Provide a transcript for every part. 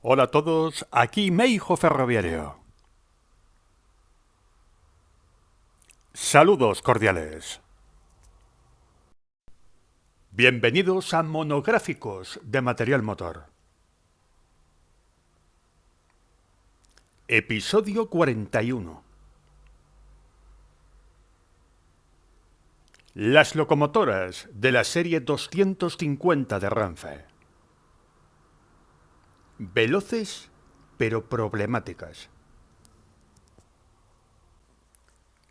Hola a todos, aquí Meijo Ferroviario. Saludos cordiales. Bienvenidos a Monográficos de Material Motor. Episodio 41. Las locomotoras de la serie 250 de Renfe. Veloces, pero problemáticas.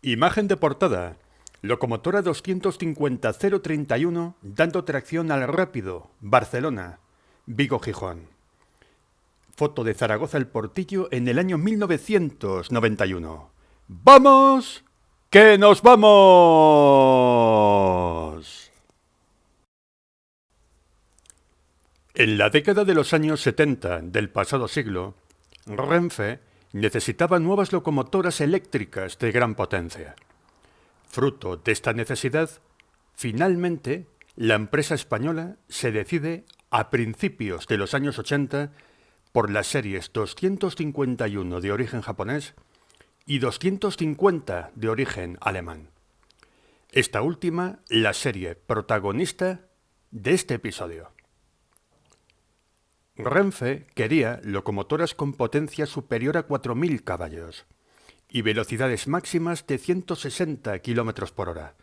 Imagen de portada. Locomotora 250-031 dando tracción al rápido. Barcelona. Vigo-Gijón. Foto de Zaragoza el Portillo en el año 1991. ¡Vamos! ¡Que nos vamos! En la década de los años 70 del pasado siglo, Renfe necesitaba nuevas locomotoras eléctricas de gran potencia. Fruto de esta necesidad, finalmente, la empresa española se decide, a principios de los años 80, por las series 251 de origen japonés y 250 de origen alemán. Esta última, la serie protagonista de este episodio. Renfe quería locomotoras con potencia superior a 4.000 caballos y velocidades máximas de 160 km por hora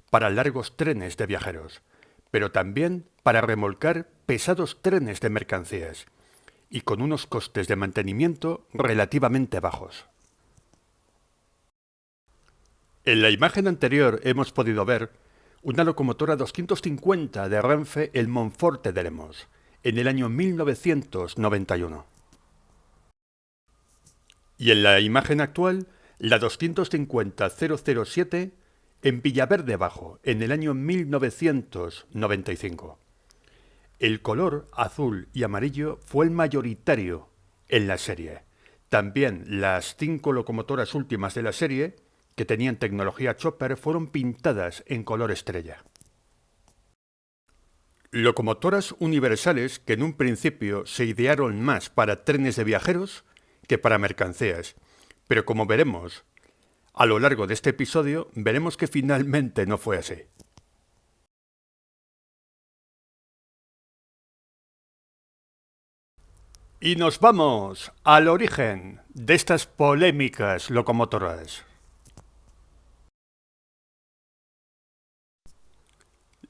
para largos trenes de viajeros, pero también para remolcar pesados trenes de mercancías y con unos costes de mantenimiento relativamente bajos. En la imagen anterior hemos podido ver una locomotora 250 de Renfe El Monforte de Lemos, en el año 1991. Y en la imagen actual, la 250-007 en Villaverde Bajo, en el año 1995. El color azul y amarillo fue el mayoritario en la serie. También las 5 locomotoras últimas de la serie, que tenían tecnología chopper, fueron pintadas en color estrella. Locomotoras universales que en un principio se idearon más para trenes de viajeros que para mercancías, pero como veremos a lo largo de este episodio, veremos que finalmente no fue así. Y nos vamos al origen de estas polémicas locomotoras.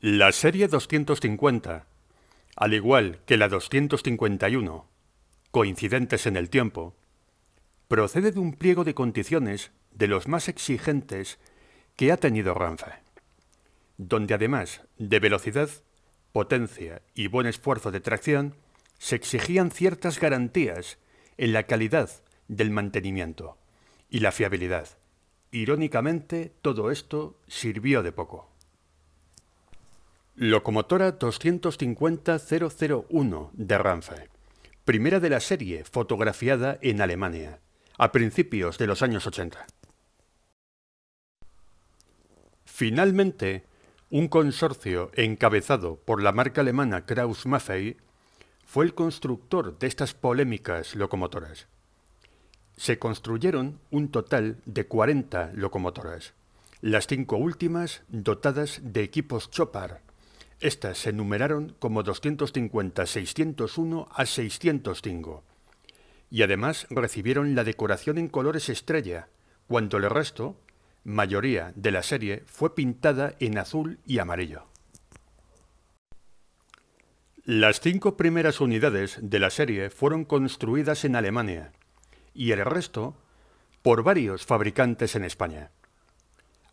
La serie 250, al igual que la 251, coincidentes en el tiempo, procede de un pliego de condiciones de los más exigentes que ha tenido Renfe, donde además de velocidad, potencia y buen esfuerzo de tracción, se exigían ciertas garantías en la calidad del mantenimiento y la fiabilidad. Irónicamente, todo esto sirvió de poco. Locomotora 250-001 de Renfe, primera de la serie fotografiada en Alemania, a principios de los años 80. Finalmente, un consorcio encabezado por la marca alemana Krauss-Maffei fue el constructor de estas polémicas locomotoras. Se construyeron un total de 40 locomotoras, las 5 últimas dotadas de equipos chopper. Estas se numeraron como 250-601 a 605 y además recibieron la decoración en colores estrella, cuando el resto, mayoría de la serie, fue pintada en azul y amarillo. Las 5 primeras unidades de la serie fueron construidas en Alemania y el resto por varios fabricantes en España.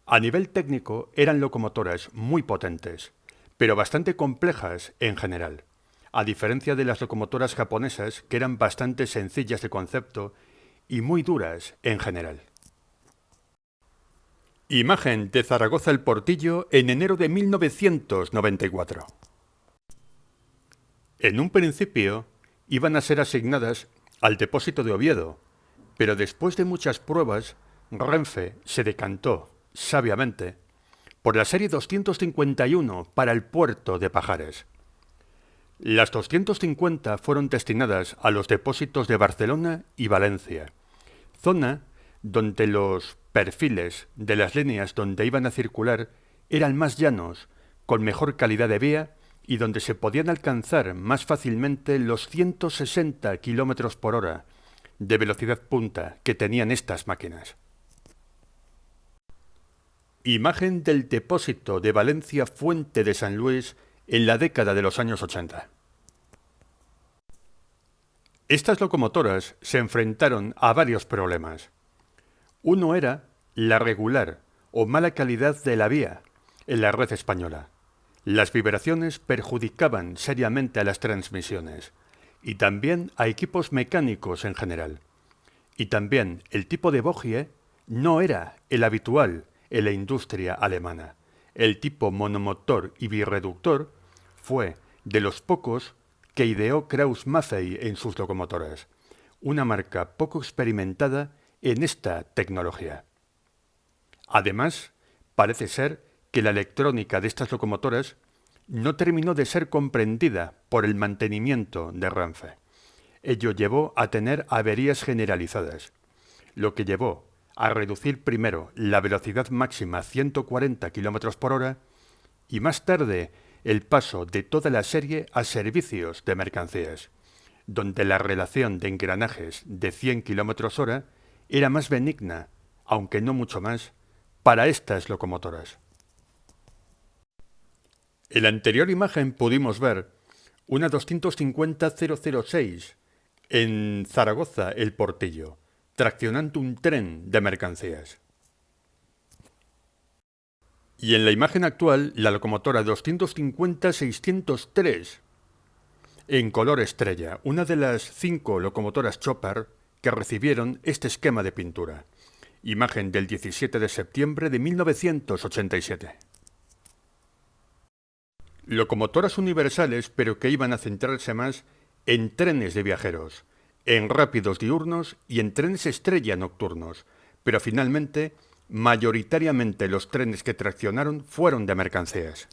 A nivel técnico eran locomotoras muy potentes, pero bastante complejas en general, a diferencia de las locomotoras japonesas que eran bastante sencillas de concepto y muy duras en general. Imagen de Zaragoza el Portillo en enero de 1994. En un principio iban a ser asignadas al depósito de Oviedo, pero después de muchas pruebas, Renfe se decantó, sabiamente, por la serie 251 para el puerto de Pajares. Las 250 fueron destinadas a los depósitos de Barcelona y Valencia, zona donde los perfiles de las líneas donde iban a circular eran más llanos, con mejor calidad de vía y donde se podían alcanzar más fácilmente los 160 km por hora de velocidad punta que tenían estas máquinas. Imagen del depósito de Valencia Fuente de San Luis en la década de los años 80. Estas locomotoras se enfrentaron a varios problemas. Uno era la regular o mala calidad de la vía en la red española. Las vibraciones perjudicaban seriamente a las transmisiones y también a equipos mecánicos en general. Y también el tipo de bogie no era el habitual en la industria alemana. El tipo monomotor y birreductor fue de los pocos que ideó Krauss-Maffei en sus locomotoras, una marca poco experimentada en esta tecnología. Además, parece ser que la electrónica de estas locomotoras no terminó de ser comprendida por el mantenimiento de Renfe. Ello llevó a tener averías generalizadas, lo que llevó a reducir primero la velocidad máxima a 140 km por hora y más tarde el paso de toda la serie a servicios de mercancías, donde la relación de engranajes de 100 km hora era más benigna, aunque no mucho más, para estas locomotoras. En la anterior imagen pudimos ver una 250-006 en Zaragoza, El Portillo, traccionando un tren de mercancías. Y en la imagen actual, la locomotora 250-603, en color estrella, una de las 5 locomotoras Chopper que recibieron este esquema de pintura. Imagen del 17 de septiembre de 1987. Locomotoras universales, pero que iban a centrarse más en trenes de viajeros, en rápidos diurnos y en trenes estrella nocturnos, pero finalmente, mayoritariamente los trenes que traccionaron fueron de mercancías.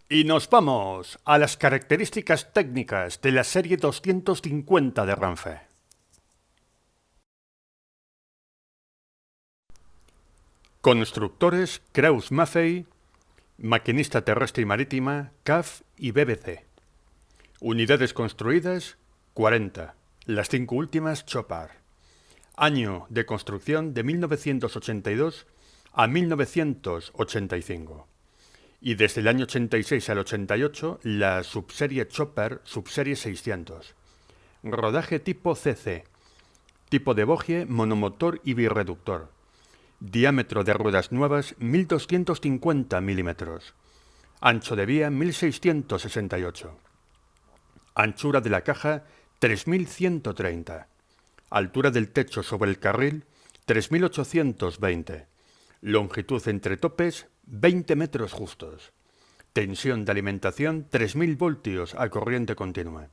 Y nos vamos a las características técnicas de la serie 250 de Renfe. Constructores Krauss-Maffei, maquinista terrestre y marítima, CAF y BBC. Unidades construidas, 40, las 5 últimas Chopard. Año de construcción de 1982 a 1985. Y desde el año 86 al 88 la subserie Chopper, subserie 600. Rodaje tipo CC. Tipo de bogie, monomotor y birreductor. Diámetro de ruedas nuevas 1250 milímetros. Ancho de vía 1668. Anchura de la caja 3130. Altura del techo sobre el carril 3820. Longitud entre topes 20 metros justos. Tensión de alimentación 3000 voltios a corriente continua.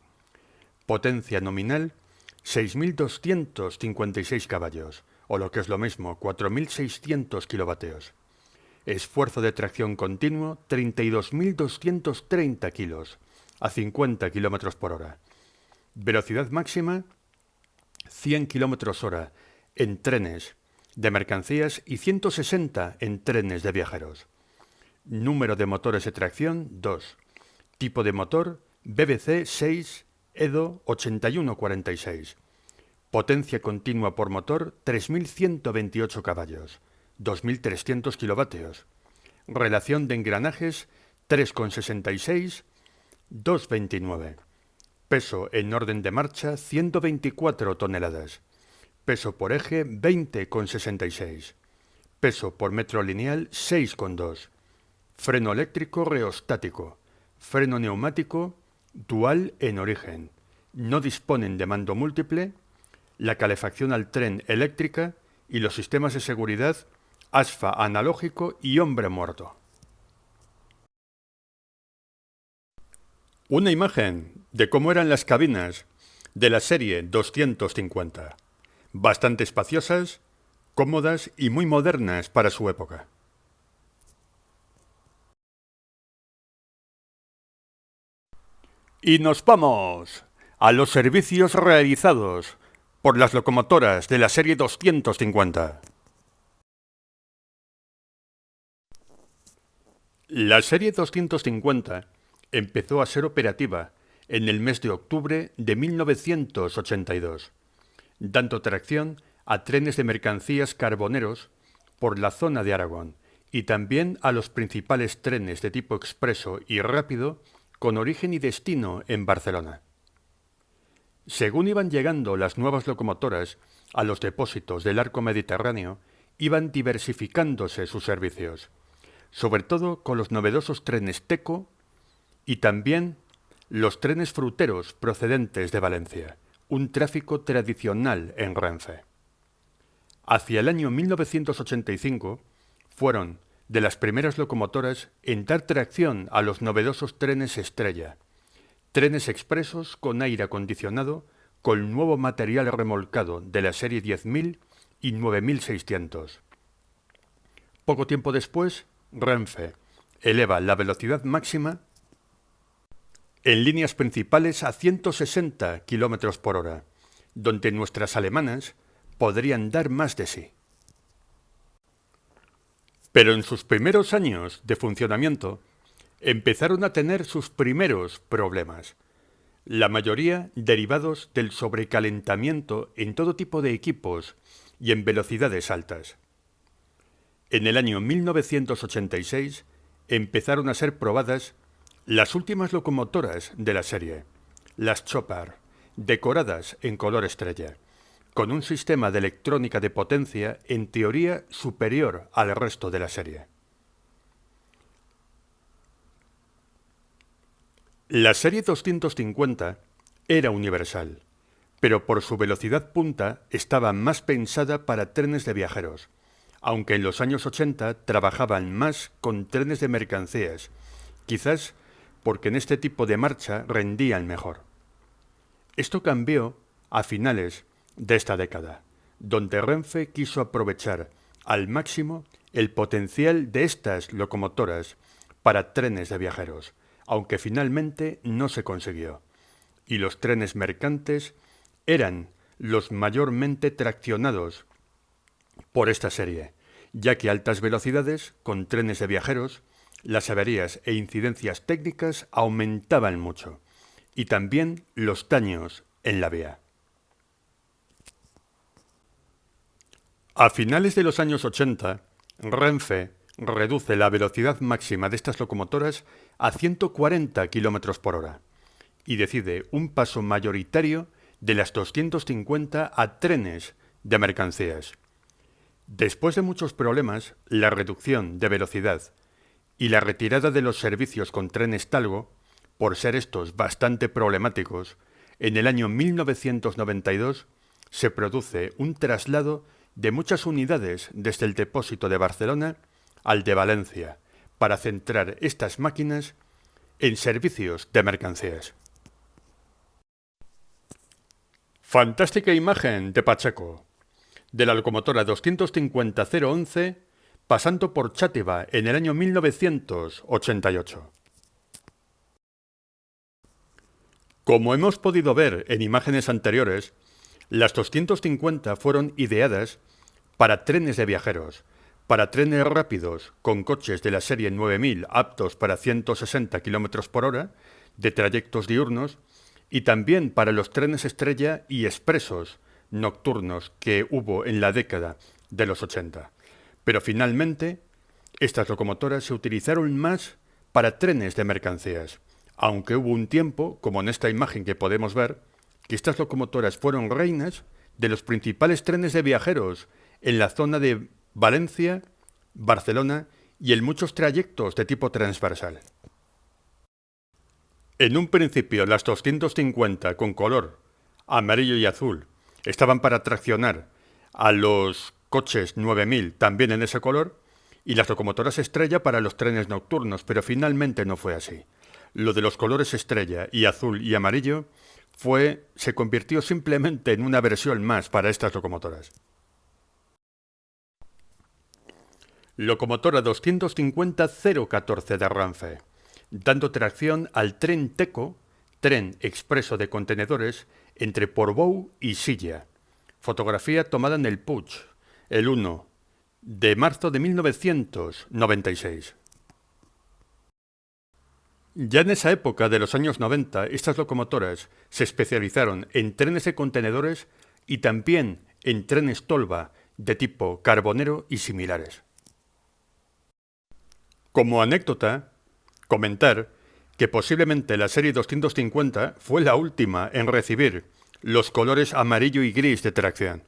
Potencia nominal 6256 caballos, o lo que es lo mismo, 4600 kilovatios. Esfuerzo de tracción continuo 32.230 kilos, a 50 kilómetros por hora. Velocidad máxima 100 kilómetros hora en trenes de mercancías y 160 en trenes de viajeros. Número de motores de tracción 2. Tipo de motor BBC 6 EDO 8146. Potencia continua por motor 3128 caballos, 2300 kilovatios. Relación de engranajes 3,66, 2,29. Peso en orden de marcha 124 toneladas. Peso por eje 20,66. Peso por metro lineal 6,2. Freno eléctrico reostático. Freno neumático dual en origen. No disponen de mando múltiple. La calefacción al tren eléctrica y los sistemas de seguridad ASFA analógico y hombre muerto. Una imagen de cómo eran las cabinas de la serie 250. Bastante espaciosas, cómodas y muy modernas para su época. Y nos vamos a los servicios realizados por las locomotoras de la serie 250. La serie 250 empezó a ser operativa en el mes de octubre de 1982, dando tracción a trenes de mercancías carboneros por la zona de Aragón y también a los principales trenes de tipo expreso y rápido con origen y destino en Barcelona. Según iban llegando las nuevas locomotoras a los depósitos del arco mediterráneo, iban diversificándose sus servicios, sobre todo con los novedosos trenes Teco y también los trenes fruteros procedentes de Valencia, un tráfico tradicional en Renfe. Hacia el año 1985 fueron de las primeras locomotoras en dar tracción a los novedosos trenes Estrella, trenes expresos con aire acondicionado con nuevo material remolcado de la serie 10.000 y 9.600. Poco tiempo después, Renfe eleva la velocidad máxima en líneas principales a 160 km por hora, donde nuestras alemanas podrían dar más de sí. Pero en sus primeros años de funcionamiento empezaron a tener sus primeros problemas, la mayoría derivados del sobrecalentamiento en todo tipo de equipos y en velocidades altas. En el año 1986 empezaron a ser probadas las últimas locomotoras de la serie, las Chopper, decoradas en color estrella, con un sistema de electrónica de potencia en teoría superior al resto de la serie. La serie 250 era universal, pero por su velocidad punta estaba más pensada para trenes de viajeros, aunque en los años 80 trabajaban más con trenes de mercancías, quizás porque en este tipo de marcha rendían mejor. Esto cambió a finales de esta década, donde Renfe quiso aprovechar al máximo el potencial de estas locomotoras para trenes de viajeros, aunque finalmente no se consiguió, y los trenes mercantes eran los mayormente traccionados por esta serie, ya que a altas velocidades, con trenes de viajeros, las averías e incidencias técnicas aumentaban mucho, y también los daños en la vía. A finales de los años 80, Renfe reduce la velocidad máxima de estas locomotoras a 140 km por hora y decide un paso mayoritario de las 250 a trenes de mercancías. Después de muchos problemas, la reducción de velocidad y la retirada de los servicios con trenes Talgo, por ser estos bastante problemáticos, en el año 1992 se produce un traslado de muchas unidades desde el depósito de Barcelona al de Valencia, para centrar estas máquinas en servicios de mercancías. Fantástica imagen de Pacheco, de la locomotora 250-011 pasando por Chátiva en el año 1988. Como hemos podido ver en imágenes anteriores, las 250 fueron ideadas para trenes de viajeros, para trenes rápidos con coches de la serie 9000 aptos para 160 km por hora, de trayectos diurnos, y también para los trenes estrella y expresos nocturnos que hubo en la década de los 80. Pero finalmente, estas locomotoras se utilizaron más para trenes de mercancías, aunque hubo un tiempo, como en esta imagen que podemos ver, que estas locomotoras fueron reinas de los principales trenes de viajeros en la zona de Valencia, Barcelona y en muchos trayectos de tipo transversal. En un principio, las 250 con color amarillo y azul estaban para traccionar a los coches 9000 también en ese color y las locomotoras estrella para los trenes nocturnos, pero finalmente no fue así. Lo de los colores estrella y azul y amarillo se convirtió simplemente en una versión más para estas locomotoras. Locomotora 250-014 de Renfe, dando tracción al tren Teco, tren expreso de contenedores entre Portbou y Silla. Fotografía tomada en el Puig, el 1 de marzo de 1996. Ya en esa época de los años 90, estas locomotoras se especializaron en trenes de contenedores y también en trenes tolva de tipo carbonero y similares. Como anécdota, comentar que posiblemente la serie 250 fue la última en recibir los colores amarillo y gris de tracción.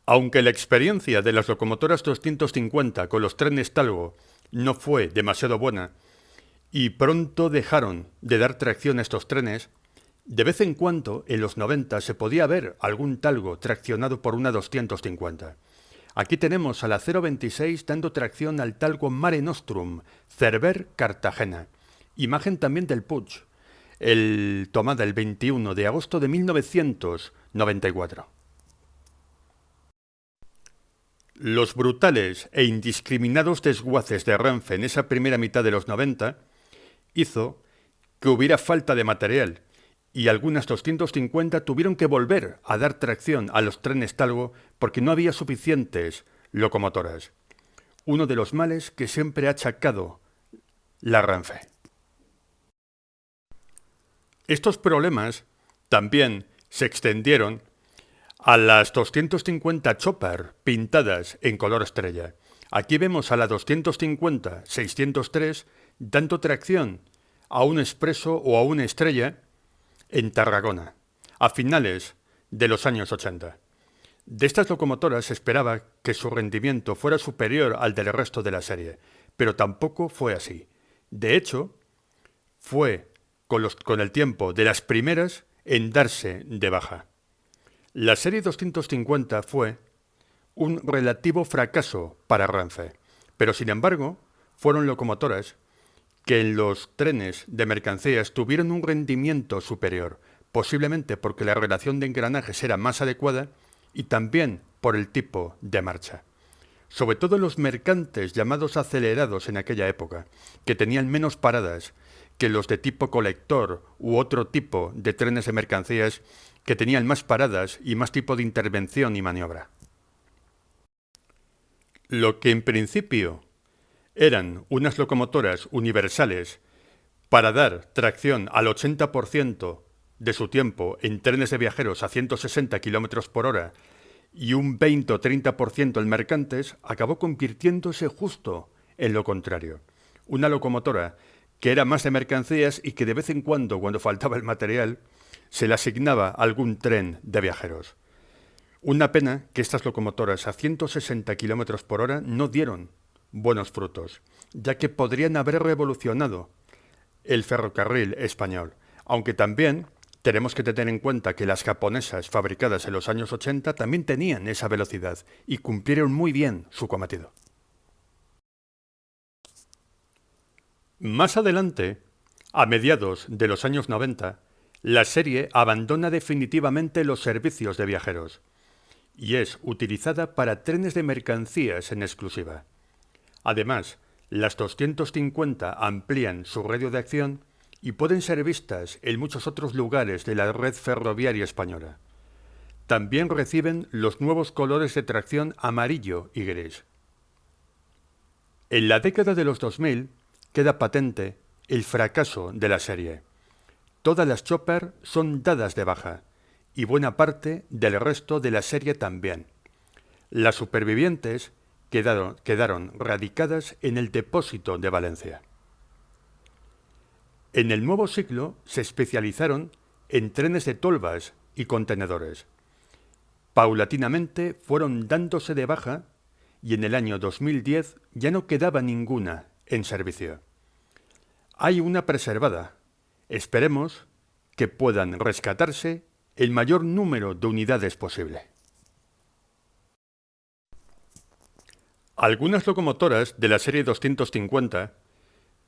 Aunque la experiencia de las locomotoras 250 con los trenes Talgo no fue demasiado buena y pronto dejaron de dar tracción a estos trenes, de vez en cuando en los 90 se podía ver algún Talgo traccionado por una 250. Aquí tenemos a la 026 dando tracción al Talgo Mare Nostrum, Cerver-Cartagena. Imagen también del Puig, tomada el 21 de agosto de 1994. Los brutales e indiscriminados desguaces de Renfe en esa primera mitad de los 90 hizo que hubiera falta de material y algunas 250 tuvieron que volver a dar tracción a los trenes Talgo porque no había suficientes locomotoras. Uno de los males que siempre ha achacado la Renfe. Estos problemas también se extendieron a las 250 Chopper pintadas en color estrella. Aquí vemos a la 250-603 dando tracción a un expreso o a una estrella en Tarragona, a finales de los años 80. De estas locomotoras se esperaba que su rendimiento fuera superior al del resto de la serie, pero tampoco fue así. De hecho, fue con el tiempo de las primeras en darse de baja. La serie 250 fue un relativo fracaso para Renfe, pero sin embargo fueron locomotoras que en los trenes de mercancías tuvieron un rendimiento superior, posiblemente porque la relación de engranajes era más adecuada y también por el tipo de marcha. Sobre todo los mercantes llamados acelerados en aquella época, que tenían menos paradas que los de tipo colector u otro tipo de trenes de mercancías que tenían más paradas y más tipo de intervención y maniobra. Lo que en principio eran unas locomotoras universales para dar tracción al 80% de su tiempo en trenes de viajeros a 160 km por hora y un 20 o 30% en mercantes, acabó convirtiéndose justo en lo contrario. Una locomotora que era más de mercancías y que de vez en cuando faltaba el material, se le asignaba algún tren de viajeros. Una pena que estas locomotoras a 160 km por hora no dieron buenos frutos, ya que podrían haber revolucionado el ferrocarril español, aunque también tenemos que tener en cuenta que las japonesas fabricadas en los años 80 también tenían esa velocidad y cumplieron muy bien su cometido. Más adelante, a mediados de los años 90, la serie abandona definitivamente los servicios de viajeros y es utilizada para trenes de mercancías en exclusiva. Además, las 250 amplían su radio de acción y pueden ser vistas en muchos otros lugares de la red ferroviaria española. También reciben los nuevos colores de tracción amarillo y gris. En la década de los 2000 queda patente el fracaso de la serie. Todas las Chopper son dadas de baja y buena parte del resto de la serie también. Las supervivientes quedaron radicadas en el depósito de Valencia. En el nuevo siglo se especializaron en trenes de tolvas y contenedores. Paulatinamente fueron dándose de baja y en el año 2010 ya no quedaba ninguna en servicio. Hay una preservada. Esperemos que puedan rescatarse el mayor número de unidades posible. Algunas locomotoras de la serie 250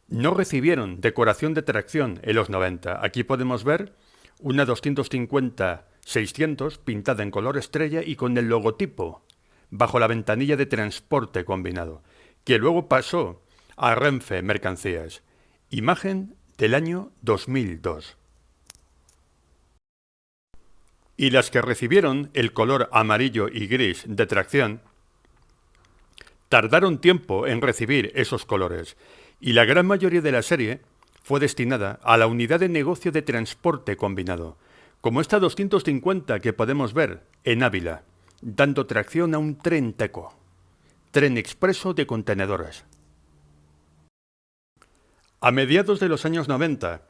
no recibieron decoración de tracción en los 90. Aquí podemos ver una 250-600 pintada en color estrella y con el logotipo bajo la ventanilla de transporte combinado, que luego pasó a Renfe Mercancías. Imagen del año 2002. Y las que recibieron el color amarillo y gris de tracción tardaron tiempo en recibir esos colores, y la gran mayoría de la serie fue destinada a la unidad de negocio de transporte combinado, como esta 250 que podemos ver en Ávila, dando tracción a un tren Teco, tren expreso de contenedores. A mediados de los años 90,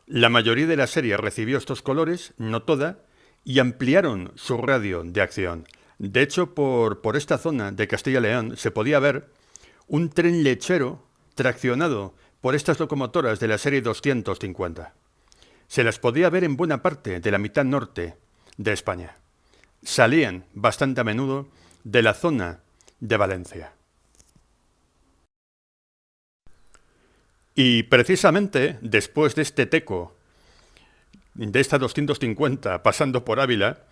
la mayoría de la serie recibió estos colores, no toda, y ampliaron su radio de acción. De hecho, por esta zona de Castilla y León se podía ver un tren lechero traccionado por estas locomotoras de la serie 250. Se las podía ver en buena parte de la mitad norte de España. Salían bastante a menudo de la zona de Valencia. Y precisamente después de este Teco, de esta 250 pasando por Ávila,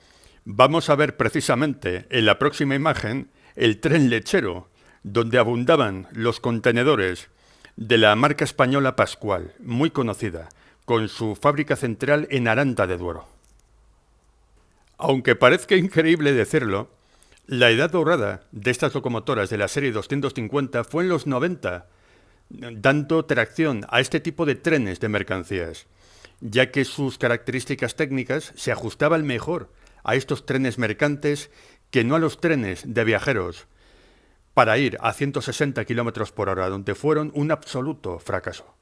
vamos a ver precisamente en la próxima imagen el tren lechero, donde abundaban los contenedores de la marca española Pascual, muy conocida, con su fábrica central en Aranda de Duero. Aunque parezca increíble decirlo, la edad dorada de estas locomotoras de la serie 250 fue en los 90, dando tracción a este tipo de trenes de mercancías, ya que sus características técnicas se ajustaban mejor a estos trenes mercantes que no a los trenes de viajeros para ir a 160 km por hora, donde fueron un absoluto fracaso.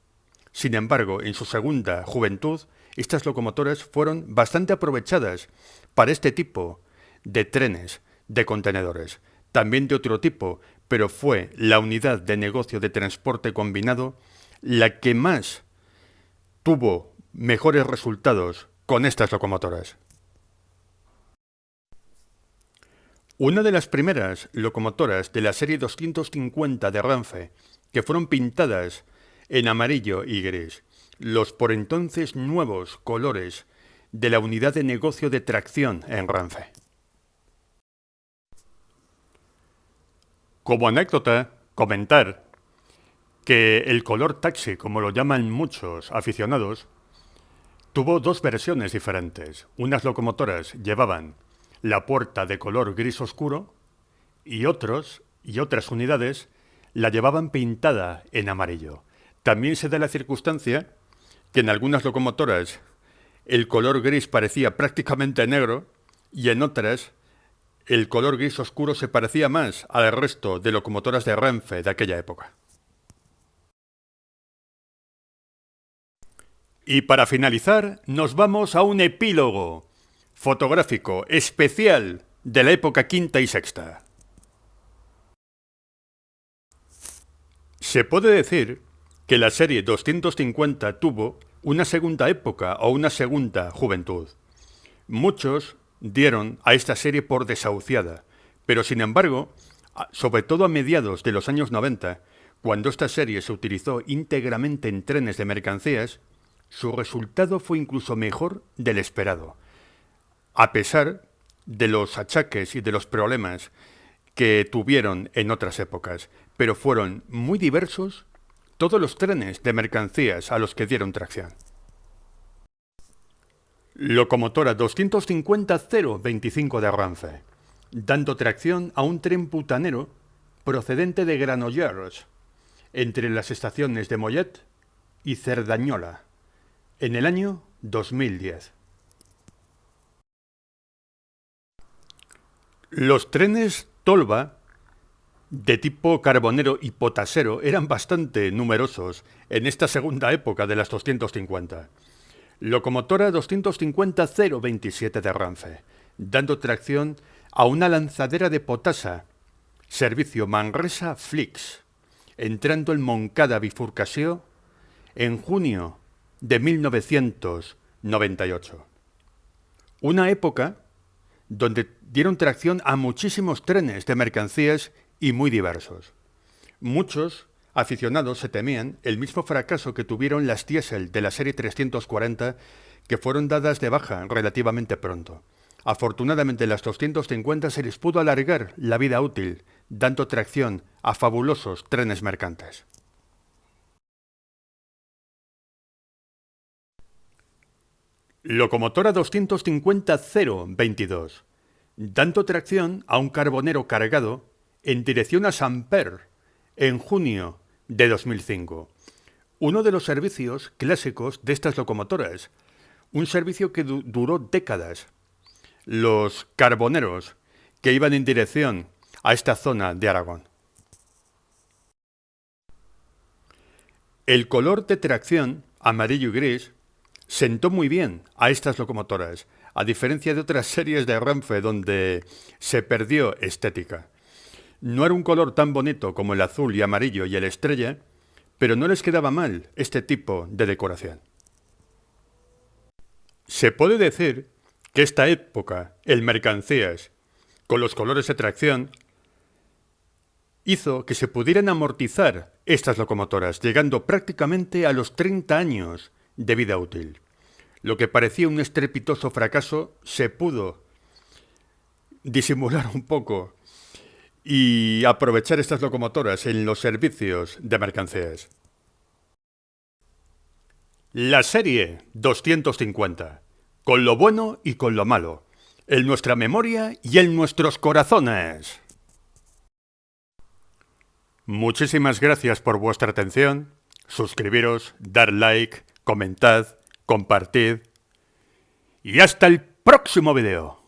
Sin embargo, en su segunda juventud, estas locomotoras fueron bastante aprovechadas para este tipo de trenes de contenedores, también de otro tipo, pero fue la unidad de negocio de transporte combinado la que más tuvo mejores resultados con estas locomotoras. Una de las primeras locomotoras de la serie 250 de Renfe que fueron pintadas en amarillo y gris, los por entonces nuevos colores de la unidad de negocio de tracción en Renfe. Como anécdota, comentar que el color taxi, como lo llaman muchos aficionados, tuvo dos versiones diferentes. Unas locomotoras llevaban la puerta de color gris oscuro y otras unidades la llevaban pintada en amarillo. También se da la circunstancia que en algunas locomotoras el color gris parecía prácticamente negro y en otras el color gris oscuro se parecía más al resto de locomotoras de Renfe de aquella época. Y para finalizar, nos vamos a un epílogo fotográfico especial de la época quinta y sexta. Se puede decir que la serie 250 tuvo una segunda época o una segunda juventud. Muchos dieron a esta serie por desahuciada, pero sin embargo, sobre todo a mediados de los años 90, cuando esta serie se utilizó íntegramente en trenes de mercancías, su resultado fue incluso mejor del esperado, a pesar de los achaques y de los problemas que tuvieron en otras épocas, pero fueron muy diversos todos los trenes de mercancías a los que dieron tracción. Locomotora 250-025 de Renfe, dando tracción a un tren putanero procedente de Granollers, entre las estaciones de Mollet y Cerdañola, en el año 2010. Los trenes Tolva, de tipo carbonero y potasero, eran bastante numerosos en esta segunda época de las 250. Locomotora 250-027 de Renfe, dando tracción a una lanzadera de potasa, servicio Manresa-Flix, entrando en Moncada Bifurcació en junio de 1998. Una época donde dieron tracción a muchísimos trenes de mercancías y muy diversos. Muchos aficionados se temían el mismo fracaso que tuvieron las diésel de la serie 340, que fueron dadas de baja relativamente pronto. Afortunadamente, las 250 se les pudo alargar la vida útil, dando tracción a fabulosos trenes mercantes. Locomotora 250-022, dando tracción a un carbonero cargado en dirección a Samper en junio de 2005. Uno de los servicios clásicos de estas locomotoras, un servicio que duró décadas. Los carboneros que iban en dirección a esta zona de Aragón. El color de tracción, amarillo y gris, sentó muy bien a estas locomotoras, a diferencia de otras series de Renfe donde se perdió estética. No era un color tan bonito como el azul y amarillo y el estrella, pero no les quedaba mal este tipo de decoración. Se puede decir que esta época, el mercancías, con los colores de tracción, hizo que se pudieran amortizar estas locomotoras, llegando prácticamente a los 30 años de vida útil. Lo que parecía un estrepitoso fracaso se pudo disimular un poco y aprovechar estas locomotoras en los servicios de mercancías. La serie 250, con lo bueno y con lo malo, en nuestra memoria y en nuestros corazones. Muchísimas gracias por vuestra atención. Suscribiros, dar like, comentad, compartid. Y hasta el próximo video.